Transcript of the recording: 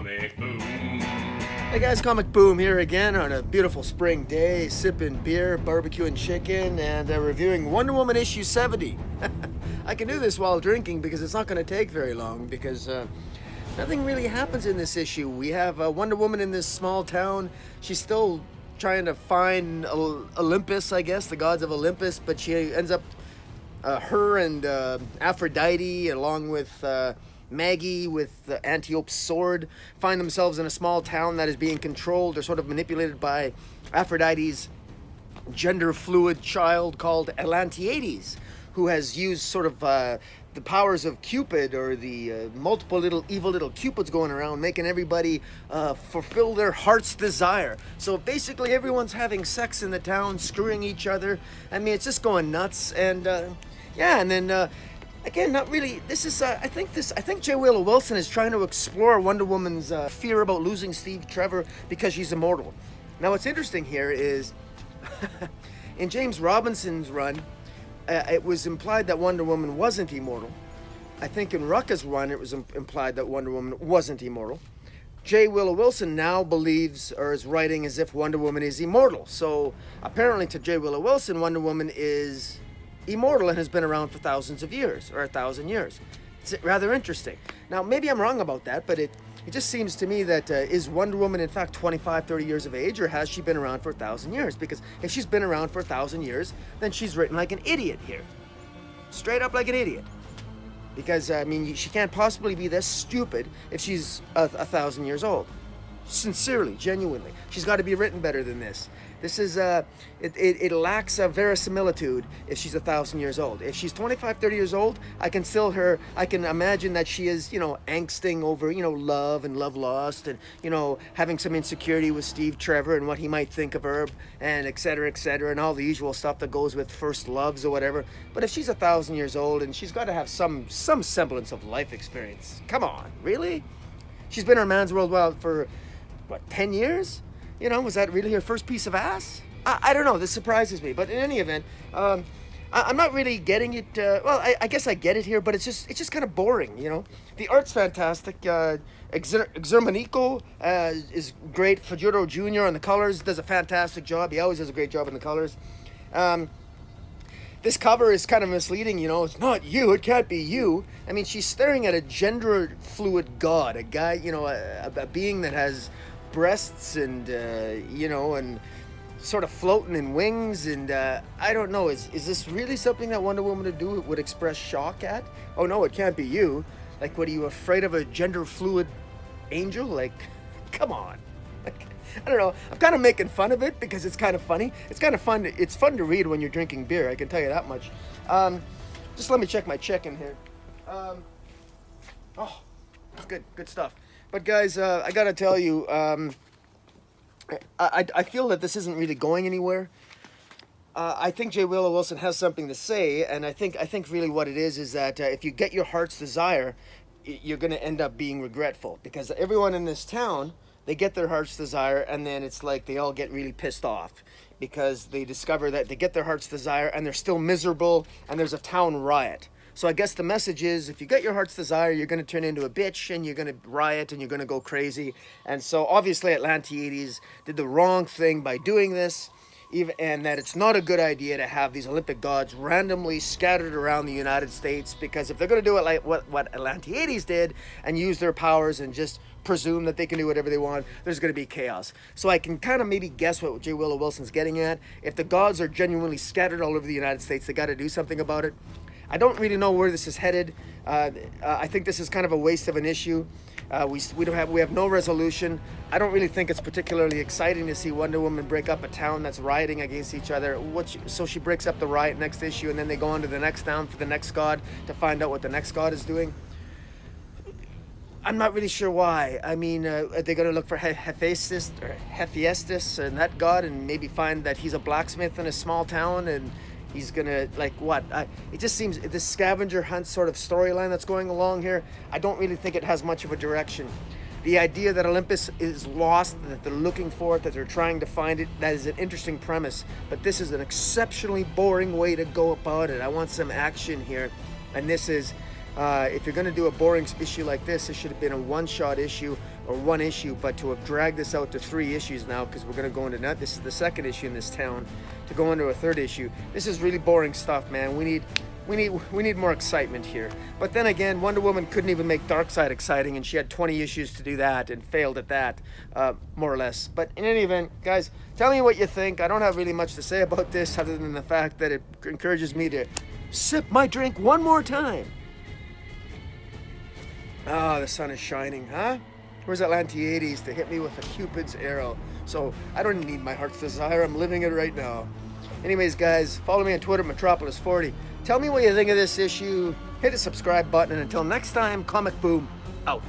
Comic Boom. Hey guys, Comic Boom here again on a beautiful spring day, sipping beer, barbecuing chicken, and reviewing Wonder Woman issue 70. I can do this while drinking because it's not going to take very long because nothing really happens in this issue. We have Wonder Woman in this small town. She's still trying to find Olympus, I guess, the gods of Olympus, but she ends up, her and Aphrodite, along with Maggie with the Antiope's sword, find themselves in a small town that is being controlled or sort of manipulated by Aphrodite's gender fluid child called Atlantiades, who has used sort of the powers of Cupid, or the multiple evil little Cupids going around, making everybody fulfill their heart's desire. So basically everyone's having sex in the town, screwing each other. I mean, it's just going nuts. And yeah, and then again, not really. This is, I think J. Willow Wilson is trying to explore Wonder Woman's fear about losing Steve Trevor because she's immortal. Now, what's interesting here is, in James Robinson's run, it was implied that Wonder Woman wasn't immortal. I think in Rucka's run, it was implied that Wonder Woman wasn't immortal. J. Willow Wilson now believes, or is writing as if Wonder Woman is immortal. So apparently to J. Willow Wilson, Wonder Woman is immortal and has been around for thousands of years, or 1,000 years. It's rather interesting. Now, maybe I'm wrong about that, but it just seems to me that is Wonder Woman in fact 25, 30 years of age, or has she been around for 1,000 years? Because if she's been around for 1,000 years, then she's written like an idiot here. Straight up like an idiot. Because, I mean, she can't possibly be this stupid if she's 1,000 years old. Sincerely, genuinely. She's got to be written better than this. This is, it lacks a verisimilitude if she's 1,000 years old. If she's 25, 30 years old, I can imagine that she is, angsting over, love and love lost, and, having some insecurity with Steve Trevor and what he might think of her, and et cetera, and all the usual stuff that goes with first loves or whatever. But if she's 1,000 years old, and she's got to have some semblance of life experience. Come on, really? She's been on Man's World Wild for, what, 10 years? Was that really her first piece of ass? I don't know. This surprises me. But in any event, I'm not really getting it. Well, I guess I get it here, but it's just kind of boring. The art's fantastic. Xermanico is great. Fajuro Jr. on the colors does a fantastic job. He always does a great job on the colors. This cover is kind of misleading. It's not you. It can't be you. I mean, she's staring at a gender fluid god, a guy, a being that has breasts and and sort of floating in wings, and I don't know, is this really something that Wonder Woman would express shock at? Oh no, it can't be you. Like, what, are you afraid of a gender fluid angel? Like, come on. Like, I don't know, I'm kind of making fun of it because it's kind of funny. It's kind of fun. It's fun to read when you're drinking beer, I can tell you that much. Just let me check my check-in here. Oh, it's good stuff. But guys, I gotta tell you, I feel that this isn't really going anywhere. I think J. Willow Wilson has something to say, and I think really what it is that if you get your heart's desire, you're gonna end up being regretful, because everyone in this town, they get their heart's desire, and then it's like they all get really pissed off because they discover that they get their heart's desire and they're still miserable, and there's a town riot. So I guess the message is, if you get your heart's desire, you're going to turn into a bitch, and you're going to riot, and you're going to go crazy. And so obviously Atlantiades did the wrong thing by doing this, and that it's not a good idea to have these Olympic gods randomly scattered around the United States, because if they're going to do it like what Atlantiades did and use their powers and just presume that they can do whatever they want, there's going to be chaos. So I can kind of maybe guess what J. Willow Wilson's getting at. If the gods are genuinely scattered all over the United States, they got to do something about it. I don't really know where this is headed. I think this is kind of a waste of an issue. We have no resolution. I don't really think it's particularly exciting to see Wonder Woman break up a town that's rioting against each other. So she breaks up the riot next issue, and then they go on to the next town for the next god to find out what the next god is doing. I'm not really sure why. I mean, are they going to look for Hephaestus and that god, and maybe find that he's a blacksmith in a small town, and he's gonna, like, what? It just seems, this scavenger hunt sort of storyline that's going along here, I don't really think it has much of a direction. The idea that Olympus is lost, that they're looking for it, that they're trying to find it, that is an interesting premise. But this is an exceptionally boring way to go about it. I want some action here. And this is If you're going to do a boring issue like this should have been a one-shot issue or one issue, but to have dragged this out to 3 issues now, because we're going to go into that. This is the 2nd issue in this town, to go into a 3rd issue. This is really boring stuff, man. We need more excitement here. But then again, Wonder Woman couldn't even make Darkseid exciting, and she had 20 issues to do that and failed at that, more or less. But in any event, guys, tell me what you think. I don't have really much to say about this other than the fact that it encourages me to sip my drink one more time. Ah, the sun is shining, huh? Where's Atlantiades to hit me with a Cupid's arrow? So I don't need my heart's desire. I'm living it right now. Anyways, guys, follow me on Twitter, Metropolis40. Tell me what you think of this issue. Hit the subscribe button. And until next time, Comic Boom out.